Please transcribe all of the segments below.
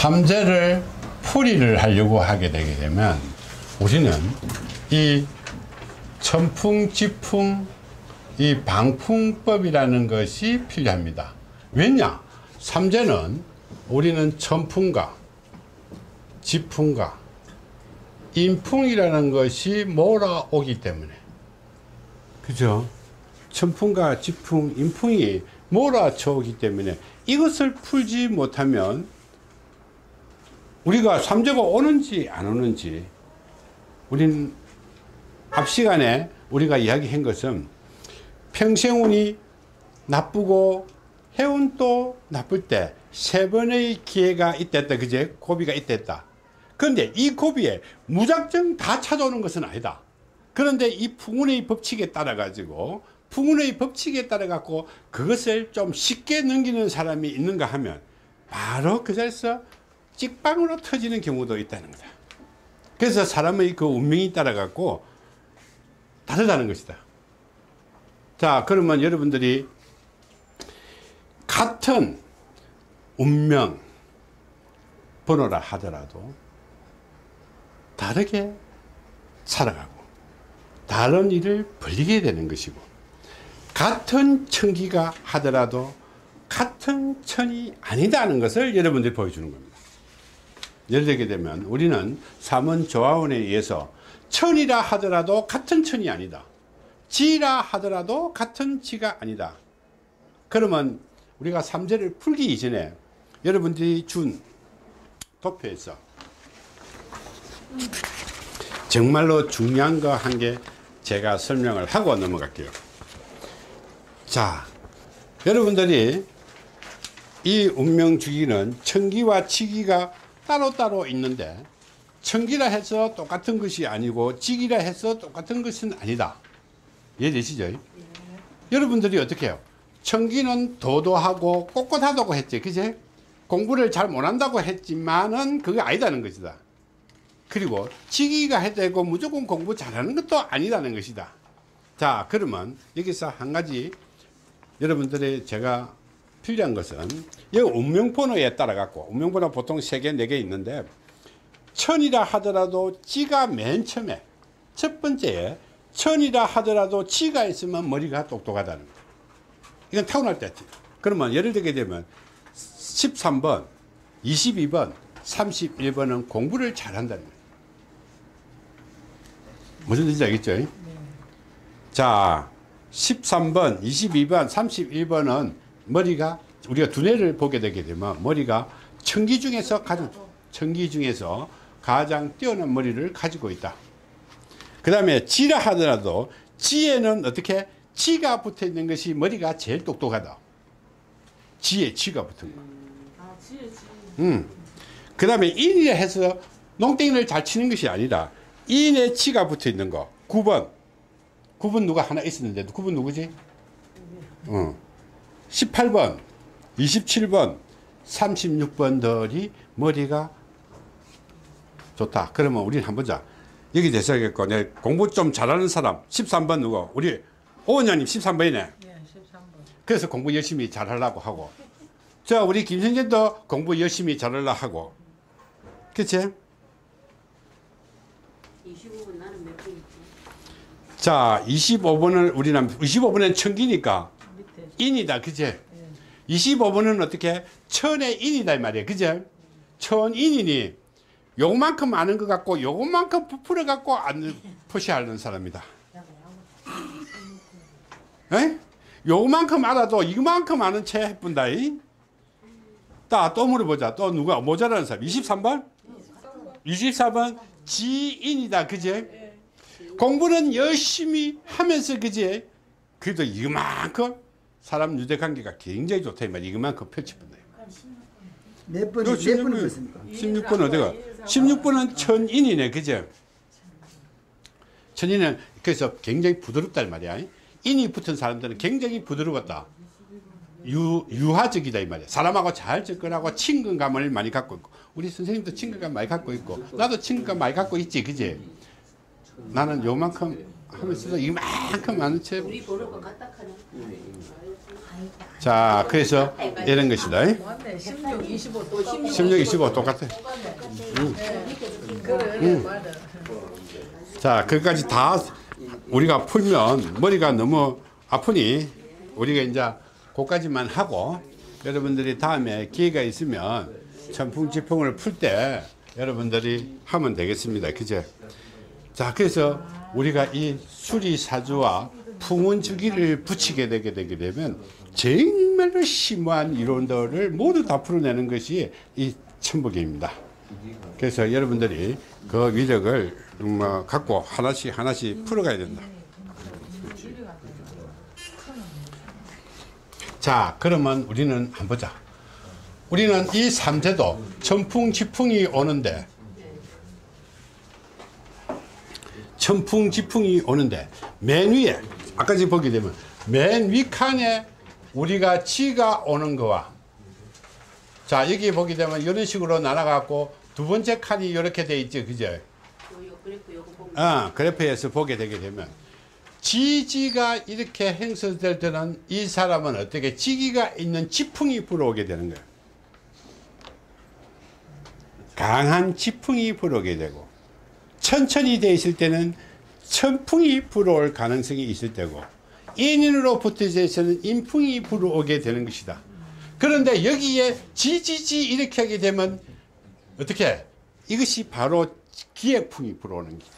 삼재를 풀이를 하려고 하게 되게 되면 우리는 이 천풍지풍 이 방풍법이라는 것이 필요합니다. 왜냐? 삼재는 우리는 천풍과 지풍과 인풍이라는 것이 몰아오기 때문에, 그죠? 천풍과 지풍, 인풍이 몰아쳐오기 때문에 이것을 풀지 못하면 우리가 삼재가 오는지 안 오는지, 우리는 앞 시간에 우리가 이야기한 것은 평생운이 나쁘고 해운도 나쁠 때 세 번의 기회가 있댔다, 그제? 고비가 있댔다. 그런데 이 고비에 무작정 다 찾아오는 것은 아니다. 그런데 이 풍운의 법칙에 따라 가지고, 풍운의 법칙에 따라 갖고 그것을 좀 쉽게 넘기는 사람이 있는가 하면 바로 그 자리에서 찍방으로 터지는 경우도 있다는 거다. 그래서 사람의 그 운명이 따라 갖고 다르다는 것이다. 자, 그러면 여러분들이 같은 운명 번호라 하더라도 다르게 살아가고 다른 일을 벌리게 되는 것이고, 같은 천기가 하더라도 같은 천이 아니다는 것을 여러분들이 보여주는 겁니다. 예를 들게 되면 우리는 삼원조화원에 의해서 천이라 하더라도 같은 천이 아니다, 지라 하더라도 같은 지가 아니다. 그러면 우리가 삼재를 풀기 이전에 여러분들이 준 도표에서 정말로 중요한 거 한 개 제가 설명을 하고 넘어갈게요. 자, 여러분들이 이 운명주기는 천기와 지기가 따로따로 있는데, 천기라 해서 똑같은 것이 아니고 지기라 해서 똑같은 것은 아니다. 이해되시죠? 네. 여러분들이 어떻게 해요? 천기는 도도하고 꼿꼿하다고 했지, 그제? 공부를 잘 못한다고 했지만은 그게 아니다는 것이다. 그리고 지기가 해되고 무조건 공부 잘하는 것도 아니다는 것이다. 자, 그러면 여기서 한 가지 여러분들의 제가 필요한 것은 이 운명번호에 따라 갖고, 운명번호 보통 3개, 4개 있는데, 천이라 하더라도 지가 맨 처음에 첫 번째에 천이라 하더라도 지가 있으면 머리가 똑똑하다는 거예요. 이건 타고날 때. 그러면 예를 들게 되면 13번, 22번, 31번은 공부를 잘한다는 거예요. 무슨 뜻인지 알겠죠? 네. 자, 13번, 22번, 31번은 머리가, 우리가 두뇌를 보게 되게 되면 머리가 천기 중에서 가장 뛰어난 머리를 가지고 있다. 그 다음에 지라 하더라도 지에는 어떻게? 지가 붙어 있는 것이 머리가 제일 똑똑하다. 지에 지가 붙은 거. 아, 지에 지. 그 다음에 인이라 해서 농땡이를 잘 치는 것이 아니라 인에 지가 붙어 있는 거. 9번. 9번 누가 하나 있었는데 9번 누구지? 18번, 27번, 36번들이 머리가 좋다. 그러면 우리는 한번 보자. 여기 대사겠고, 내 공부 좀 잘하는 사람 13번 누구? 우리 오원장님 13번이네. 네, 13번. 그래서 공부 열심히 잘하려고 하고, 자, 우리 김선재도 공부 열심히 잘하려고 하고, 그치? 25번 나는 몇 번 있지? 자, 25번은 우리는 25번은 천기니까 밑에. 인이다, 그치? 네. 25번은 어떻게? 천의 인이다 이 말이야, 그치? 천인이니 요만큼 아는 것 같고 요만큼 부풀어 갖고 안 표시하는 사람이다. 에? 요만큼 알아도 이만큼 아는 채 해뿐다. 또 물어보자. 또 누가 모자라는 사람? 23번? 24번 지인이다, 그제? 공부는 열심히 하면서, 그제? 그래도 이만큼 사람 유대관계가 굉장히 좋다 이 말이야. 이만큼 펼쳐본다. 몇 번을 썼습니까? 16번 어디가? 16번은 천인이네, 그죠? 천인은 그래서 굉장히 부드럽다 말이야. 인이 붙은 사람들은 굉장히 부드러웠다. 유화적이다 이 말이야. 사람하고 잘 접근하고 친근감을 많이 갖고 있고, 우리 선생님도 친근감 많이 갖고 있고, 나도 친근감 많이 갖고 있지, 그지? 나는 요만큼 하면서도 이만큼 아는 채. 자, 그래서 이런 것이다. 16, 25 또 16, 25 똑같아. 그래, 맞아. 자, 그까지 다 우리가 풀면 머리가 너무 아프니 우리가 이제 그까지만 하고 여러분들이 다음에 기회가 있으면 천풍지풍을 풀 때 여러분들이 하면 되겠습니다. 그죠? 자, 그래서 우리가 이 수리사주와 풍운주기를 붙이게 되게 되면 정말로 심오한 이론들을 모두 다 풀어내는 것이 이 천부경입니다. 그래서 여러분들이 그 위력을 갖고 하나씩 풀어가야 된다. 자, 그러면 우리는 한번 보자. 우리는 이 3세도 천풍지풍이 오는데 맨 위에 아까 지금 보게 되면 맨 윗칸에 우리가 지가 오는 거와 자, 여기 보게 되면 이런 식으로 날아가고 두 번째 칸이 이렇게 돼 있죠. 그죠? 그래프에서 보게 되게 되면 지지가 이렇게 행성될 때는 이 사람은 어떻게 지기가 있는 지풍이 불어오게 되는 거예요. 강한 지풍이 불어오게 되고 천천히 돼 있을 때는 천풍이 불어올 가능성이 있을 때고 인인으로 붙어져 있어는 인풍이 불어오게 되는 것이다. 그런데 여기에 지지지 이렇게 하게 되면 어떻게? 이것이 바로 기액풍이 불어오는 거다.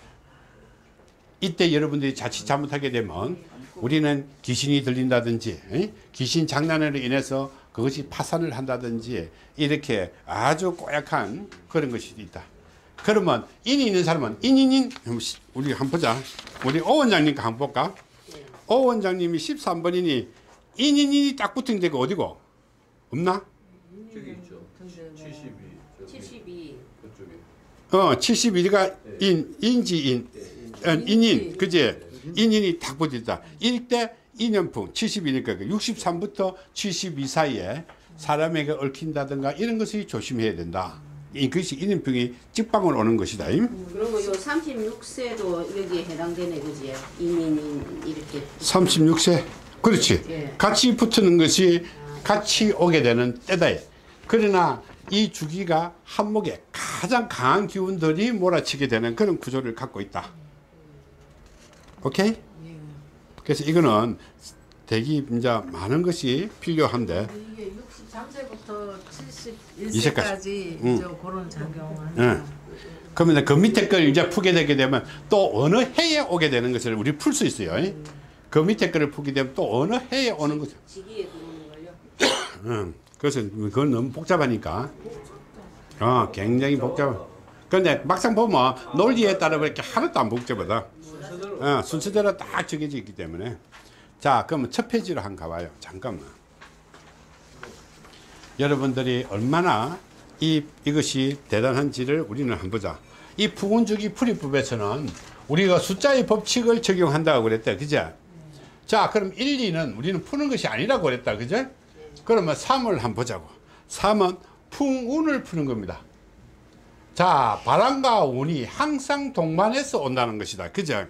이때 여러분들이 자칫 잘못하게 되면 우리는 귀신이 들린다든지 귀신 장난으로 인해서 그것이 파산을 한다든지 이렇게 아주 꼬약한 그런 것이 있다. 그러면 인이 있는 사람은 우리 한번 보자. 우리 오 원장님과 한번 볼까? 오 원장님이 13번이니 인이 딱 붙은 데가 어디고? 없나? 저기 있죠. 72. 그쪽에. 72가 인지인. 인인, 그지? 인인이 딱 붙어있다. 이때 인연풍, 70이니까 63부터 72 사이에 사람에게 얽힌다든가 이런 것을 조심해야 된다. 이것이 인연풍이 직방으로 오는 것이다. 그리고 요 36세도 여기에 해당되네, 그지? 인인 이렇게. 36세? 그렇지. 예. 같이 붙는 것이 같이 오게 되는 때다. 그러나 이 주기가 한목에 가장 강한 기운들이 몰아치게 되는 그런 구조를 갖고 있다. 오케이? 그래서 이거는 대기 이제 많은 것이 필요한데 이게 63세부터 71세까지 그런 작용을 그러면 그 밑에 걸 이제 풀게 되게 되면 또 어느 해에 오게 되는 것을 우리 풀 수 있어요. 그 밑에 거를 풀게 되면 또 어느 해에 오는 거죠. 지기에 들어오는 걸요? 그래서 그건 너무 복잡하니까 굉장히 복잡. 그런데 막상 보면 논리에 따라 이렇게 하나도 안 복잡하다. 순서대로 딱 정해져 있기 때문에. 자, 그러면 첫 페이지로 한번 가봐요. 잠깐만. 여러분들이 얼마나 이것이 대단한지를 우리는 한번 보자. 이 풍운주기 풀이법에서는 우리가 숫자의 법칙을 적용한다고 그랬다. 그죠? 자, 그럼 1, 2는 우리는 푸는 것이 아니라고 그랬다. 그죠? 그러면 3을 한번 보자고. 3은 풍운을 푸는 겁니다. 자, 바람과 운이 항상 동반해서 온다는 것이다. 그죠?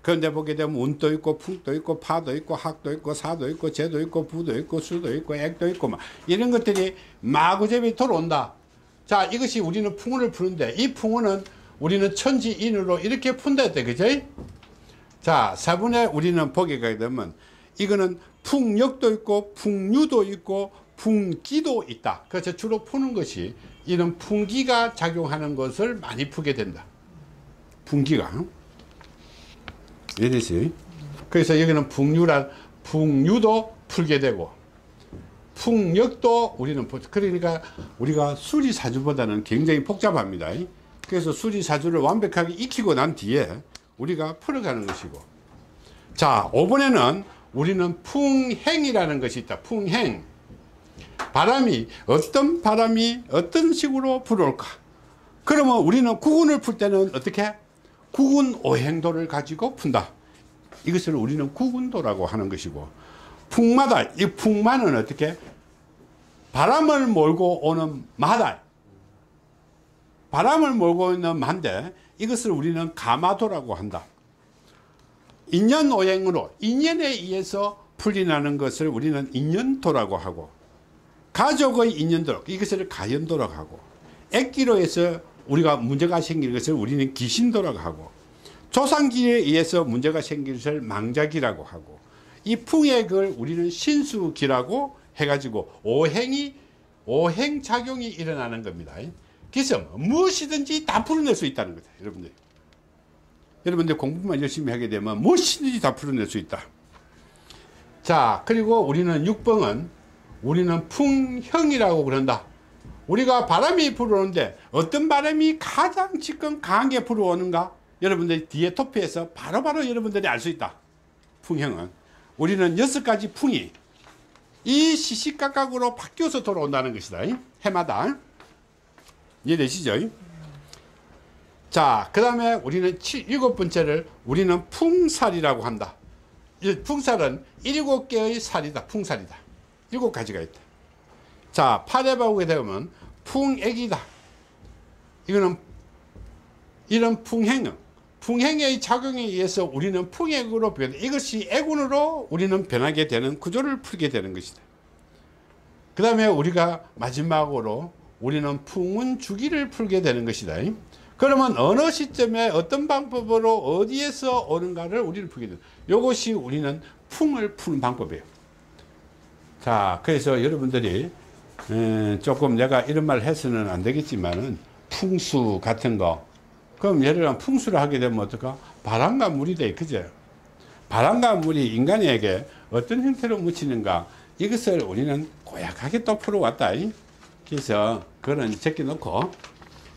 그런데 보게 되면 운도 있고 풍도 있고 파도 있고 학도 있고 사도 있고 재도 있고 부도 있고 수도 있고 액도 있고 막 이런 것들이 마구잡이 돌아온다. 자, 이것이 우리는 풍운을 푸는데 이 풍운은 우리는 천지인으로 이렇게 푼다 했대. 그죠? 자, 4분에 우리는 보게 가게 되면 이거는 풍력도 있고 풍류도 있고 풍기도 있다. 그래서 주로 푸는 것이 이런 풍기가 작용하는 것을 많이 푸게 된다. 풍기가. 이해되지? 그래서 여기는 풍류도 풀게 되고 풍력도 우리는 그러니까 우리가 수리사주보다는 굉장히 복잡합니다. 그래서 수리사주를 완벽하게 익히고 난 뒤에 우리가 풀어가는 것이고. 자, 5번에는 우리는 풍행이라는 것이 있다. 풍행. 바람이 어떤 식으로 불어올까? 그러면 우리는 구군을 풀 때는 어떻게? 구군 오행도를 가지고 푼다. 이것을 우리는 구군도라고 하는 것이고, 풍마다, 이 풍마는 어떻게? 바람을 몰고 오는 마다. 바람을 몰고 있는 마인데 이것을 우리는 가마도라고 한다. 인연 오행으로 인연에 의해서 풀리나는 것을 우리는 인연도라고 하고, 가족의 인연도록, 이것을 가연도록 하고, 액기로 해서 우리가 문제가 생기는 것을 우리는 귀신도록 하고, 조상기에 의해서 문제가 생기는 것을 망작이라고 하고, 이 풍액을 우리는 신수기라고 해가지고 오행작용이 일어나는 겁니다. 그래서 무엇이든지 다 풀어낼 수 있다는 거다. 여러분들 공부만 열심히 하게 되면 무엇이든지 다 풀어낼 수 있다. 자, 그리고 우리는 육병은 우리는 풍형이라고 그런다. 우리가 바람이 불어오는데 어떤 바람이 가장 지금 강하게 불어오는가? 여러분들이 뒤에 토피에서 바로바로 여러분들이 알 수 있다. 풍형은 우리는 6가지 풍이 이 시시각각으로 바뀌어서 돌아온다는 것이다. 해마다. 이해되시죠? 자, 그 다음에 우리는 7번째를 우리는 풍살이라고 한다. 이 풍살은 7개의 살이다. 풍살이다. 7가지가 있다. 자, 8에 보게 되면 풍액이다. 이거는 이런 풍행의 작용에 의해서 우리는 풍액으로 변해, 이것이 액운으로 우리는 변하게 되는 구조를 풀게 되는 것이다. 그 다음에 우리가 마지막으로 우리는 풍운 주기를 풀게 되는 것이다. 그러면 어느 시점에 어떤 방법으로 어디에서 오는가를 우리는 풀게 된다. 이것이 우리는 풍을 푸는 방법이에요. 자, 그래서 여러분들이 조금 내가 이런 말 해서는 안 되겠지만은 풍수 같은 거, 그럼 예를 들면 풍수를 하게 되면 어떨까? 바람과 물이 돼, 그죠? 바람과 물이 인간에게 어떤 형태로 묻히는가, 이것을 우리는 고약하게 또 풀어왔다. 그래서 그거는 제껴놓고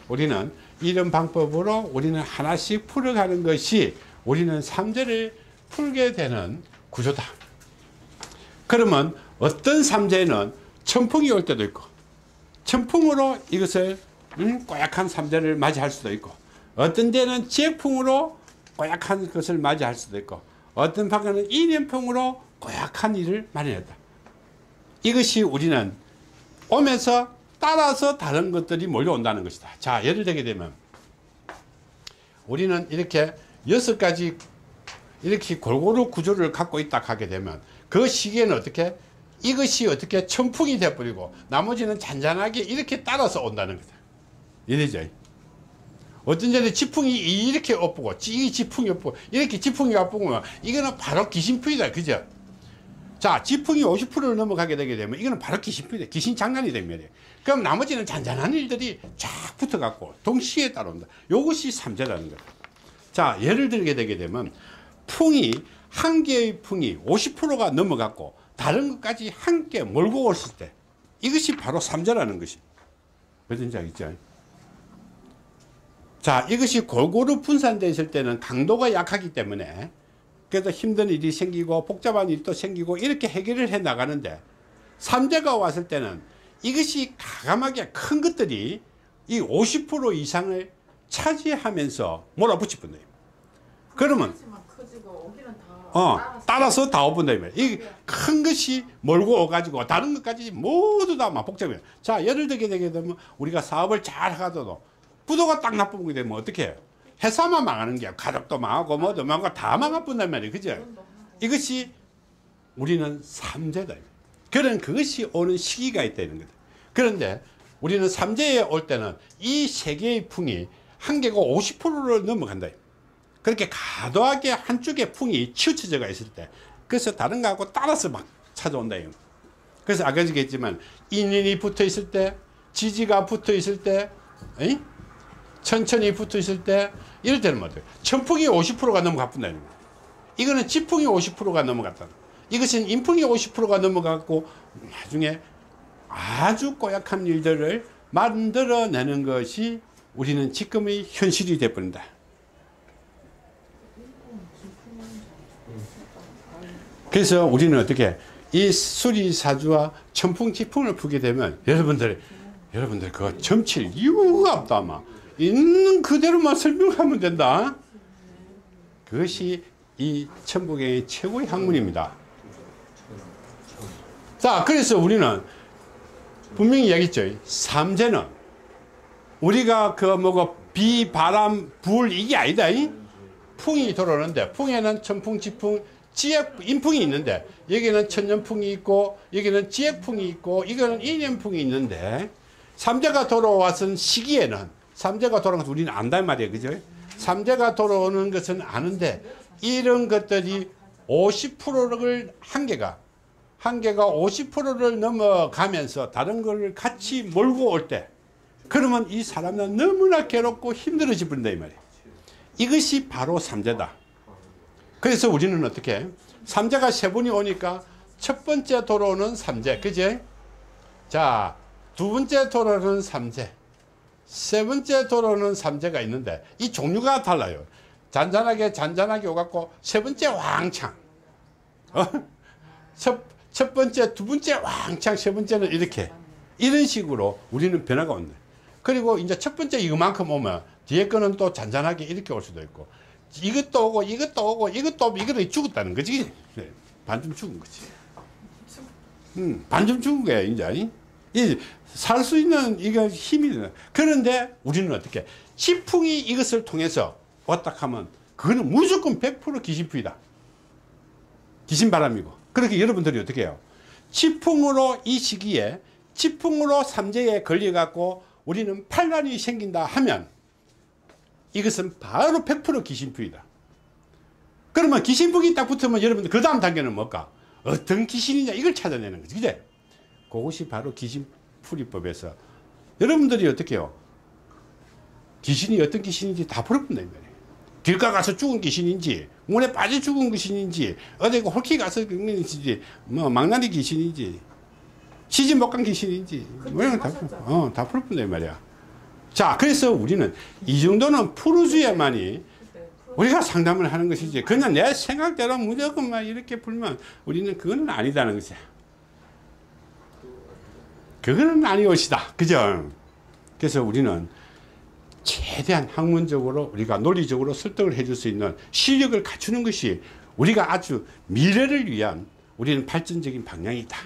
우리는 이런 방법으로 우리는 하나씩 풀어가는 것이 우리는 삼재를 풀게 되는 구조다. 그러면 어떤 삼재는 천풍이 올 때도 있고, 천풍으로 이것을 고약한 삼재를 맞이할 수도 있고, 어떤 데는 지액풍으로 고약한 것을 맞이할 수도 있고, 어떤 방법은 인연풍으로 고약한 일을 마련했다. 이것이 우리는 오면서 따라서 다른 것들이 몰려온다는 것이다. 자, 예를 들게 되면 우리는 이렇게 6가지 이렇게 골고루 구조를 갖고 있다 하게 되면 그 시기에는 어떻게, 이것이 어떻게 천풍이 되어버리고 나머지는 잔잔하게 이렇게 따라서 온다는 거다. 이해되죠? 어떤 전에 지풍이 이렇게 엎고 이 지풍이 엎고 이렇게 지풍이 엎으면 이거는 바로 귀신풍이다. 그죠? 자, 지풍이 50%를 넘어가게 되게 되면 이거는 바로 귀신풍이다. 귀신 장난이 되면 그럼 나머지는 잔잔한 일들이 쫙 붙어갖고 동시에 따라온다. 이것이 삼재라는 거다. 자, 예를 들게 되게 되면 풍이 한 개의 풍이 50%가 넘어갔고 다른 것까지 함께 몰고 올을 때 이것이 바로 삼재라는 것이. 어떤지 알겠죠? 자, 이것이 골고루 분산되어 있을 때는 강도가 약하기 때문에 그래서 힘든 일이 생기고 복잡한 일도 생기고 이렇게 해결을 해 나가는데, 삼재가 왔을 때는 이것이 가감하게 큰 것들이 이 50% 이상을 차지하면서 몰아붙일 뿐이에요. 그러면 따라서 다 오분다. 이 큰 것이 몰고 오가지고 다른 것까지 모두 다 막 복잡해요. 자, 예를 들게 되게 되면 우리가 사업을 잘 하가도 부도가 딱 나쁘게 되면 어떻게 해요? 회사만 망하는 게 가족도 망하고 뭐도 망하고 다 망할 말이에요. 그죠? 이것이 우리는 삼재다. 그런 그것이 오는 시기가 있다는 거다. 그런데 우리는 삼재에 올 때는 이 세 개의 풍이 한 개가 50%를 넘어간다. 그렇게 과도하게 한쪽에 풍이 치우쳐져 있을 때, 그래서 다른 거하고 따라서 막 찾아온다. 그래서 아까 얘기했지만 인연이 붙어 있을 때, 지지가 붙어 있을 때, 천천히 붙어 있을 때, 이럴 때는 뭐예요? 천풍이 50%가 넘어갔다. 이거는 지풍이 50%가 넘어갔다. 이것은 인풍이 50%가 넘어갔고 나중에 아주 고약한 일들을 만들어내는 것이 우리는 지금의 현실이 되어버린다. 그래서 우리는 어떻게 이 수리사주와 천풍지풍을 풀게 되면 여러분들 그거 점칠 이유가 없다. 아마 있는 그대로만 설명하면 된다. 그것이 이 천부경의 최고의 학문입니다. 자, 그래서 우리는 분명히 얘기했죠. 삼재는 우리가 그 뭐고 비, 바람, 불 이게 아니다. 풍이 들어오는데 풍에는 천풍, 지풍, 지액 인풍이 있는데 여기는 천년풍이 있고 여기는 지액풍이 있고 이거는 인연풍이 있는데 삼재가 돌아왔은 시기에는 삼재가 돌아오는 것을 우리는 안단 말이에요. 그죠? 삼재가 돌아오는 것은 아는데 이런 것들이 50%를 한계가 50%를 넘어가면서 다른 걸 같이 몰고 올 때 그러면 이 사람은 너무나 괴롭고 힘들어져 버린다 이 말이에요. 이것이 바로 삼재다. 그래서 우리는 어떻게 삼재가 세 분이 오니까 첫 번째 돌아오는 삼재, 그제? 자, 두 번째 돌아오는 삼재, 세 번째 돌아오는 삼재가 있는데 이 종류가 달라요. 잔잔하게 오갖고 세 번째 왕창, 첫 번째, 두 번째 왕창, 세 번째는 이렇게 이런 식으로 우리는 변화가 온다. 그리고 이제 첫 번째 이만큼 오면 뒤에 거는 또 잔잔하게 이렇게 올 수도 있고 이것도 오고 이것도 오고 이것도 오고 이거는 죽었다는 거지. 네, 반쯤 죽은 거지. 반쯤 죽은 거야 이제. 살 수 있는 이거 힘이 되는. 그런데 우리는 어떻게 지풍이 이것을 통해서 왔다 하면 그거는 무조건 100% 귀신풍이다. 귀신바람이고. 그렇게 여러분들이 어떻게 해요? 지풍으로 이 시기에 지풍으로 삼재에 걸려갖고 우리는 판란이 생긴다 하면 이것은 바로 100% 귀신풍이다. 그러면 귀신풍이 딱 붙으면 여러분들 그 다음 단계는 뭘까? 어떤 귀신이냐 이걸 찾아내는 거지. 그제? 그것이 바로 귀신풀이법에서 여러분들이 어떻게 해요? 귀신이 어떤 귀신인지 다 풀어본다 이 말이에요. 길가 가서 죽은 귀신인지 문에 빠져 죽은 귀신인지 어디 홀키 가서 죽은 귀신인지 뭐 망나니 귀신인지 시집 못 간 귀신인지 다 풀어본다 이 말이야. 자, 그래서 우리는 이 정도는 풀어줘야만이 우리가 상담을 하는 것이지 그냥 내 생각대로 무조건만 이렇게 풀면 우리는 그거는 아니다는 것이야. 그거는 아니오시다. 그죠? 그래서 우리는 최대한 학문적으로 우리가 논리적으로 설득을 해줄 수 있는 실력을 갖추는 것이 우리가 아주 미래를 위한 우리는 발전적인 방향이다.